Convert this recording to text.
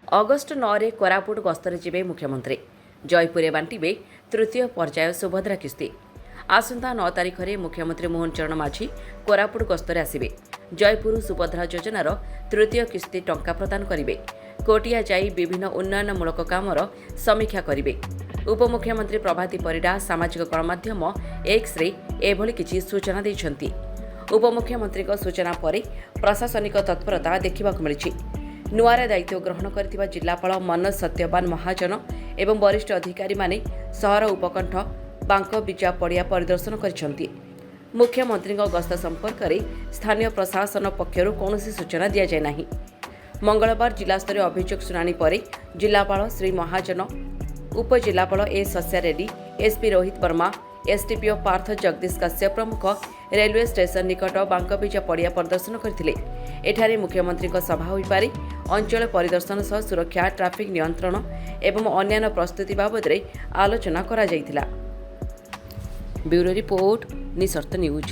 August 9ରେ Koraput ଗସ୍ତରେ ଯିବେ ମୁଖ୍ୟମନ୍ତ୍ରୀ। ଜୟପୁରରେ ବାଣ୍ଟିବେ ତୃତୀୟ ପର୍ଯ୍ୟାୟ ସୁଭଦ୍ରା କିସ୍ତି। ଆସନ୍ତା 9 ତାରିଖରେ ମୁଖ୍ୟମନ୍ତ୍ରୀ ମୋହନ ଚରଣ ମାଝୀ କୋରାପୁଟ ଗସ୍ତରେ ଆସିବେ। ଜୟପୁର ସୁଭଦ୍ରା ଯୋଜନାର ତୃତୀୟ କିସ୍ତି ଟଙ୍କା ପ୍ରଦାନ କରିବେ। କୋଟିଆ ଯାଇ ବିଭିନ୍ନ ଉନ୍ନୟନମୂଳକ କାମର ସମୀକ୍ଷା କରିବେ। ଉପମୁଖ୍ୟମନ୍ତ୍ରୀ ପ୍ରଭାତୀ ପରିଡ଼ା ସାମାଜିକ ଗଣମାଧ୍ୟମ ଏକ୍ସରେ ଏଭଳି କିଛି ସୂଚନା ଦେଇଛନ୍ତି। ଉପମୁଖ୍ୟମନ୍ତ୍ରୀଙ୍କ ସୂଚନା ପରେ ପ୍ରଶାସନିକ ତତ୍ପରତା ଦେଖିବାକୁ ମିଳିଛି। ନୂଆରେ ଦାୟିତ୍ୱ ଗ୍ରହଣ କରିଥିବା ଜିଲ୍ଲାପାଳ ମନୋଜ ସତ୍ୟବାନ ମହାଜନ ଏବଂ ବରିଷ୍ଠ ଅଧିକାରୀମାନେ ସହର ଉପକଣ୍ଠ ବାଙ୍କବିଜା ପଡ଼ିଆ ପରିଦର୍ଶନ କରିଛନ୍ତି। ମୁଖ୍ୟମନ୍ତ୍ରୀଙ୍କ ଗସ୍ତ ସମ୍ପର୍କରେ ସ୍ଥାନୀୟ ପ୍ରଶାସନ ପକ୍ଷରୁ କୌଣସି ସୂଚନା ଦିଆଯାଇ ନାହିଁ। ମଙ୍ଗଳବାର ଜିଲ୍ଲାସ୍ତରୀୟ ଅଭିଯୋଗ ଶୁଣାଣି ପରେ ଜିଲ୍ଲାପାଳ ଶ୍ରୀ ମହାଜନ, ଉପଜିଲ୍ଲାପାଳ ଏ ଶସ୍ୟା ରେଡ୍ଡି, ଏସ୍ପି ରୋହିତ ବର୍ମା, ଏସ୍ଡିପିଓ ପାର୍ଥ ଜଗଦୀଶ କାଶ୍ୟପ ପ୍ରମୁଖ ରେଲୱେ ଷ୍ଟେସନ ନିକଟ ବାଙ୍କବିଜା ପଡ଼ିଆ ପରିଦର୍ଶନ କରିଥିଲେ। ଏଠାରେ ମୁଖ୍ୟମନ୍ତ୍ରୀଙ୍କ ସଭା ହୋଇପାରେ। ଅଞ୍ଚଳ ପରିଦର୍ଶନ ସହ ସୁରକ୍ଷା, ଟ୍ରାଫିକ୍ ନିୟନ୍ତ୍ରଣ ଏବଂ ଅନ୍ୟାନ୍ୟ ପ୍ରସ୍ତୁତି ବାବଦରେ ଆଲୋଚନା କରାଯାଇଥିଲା। ବ୍ୟୁରୋ ରିପୋର୍ଟ, ନିଃଶର୍ତ୍ତ ନ୍ୟୁଜ୍।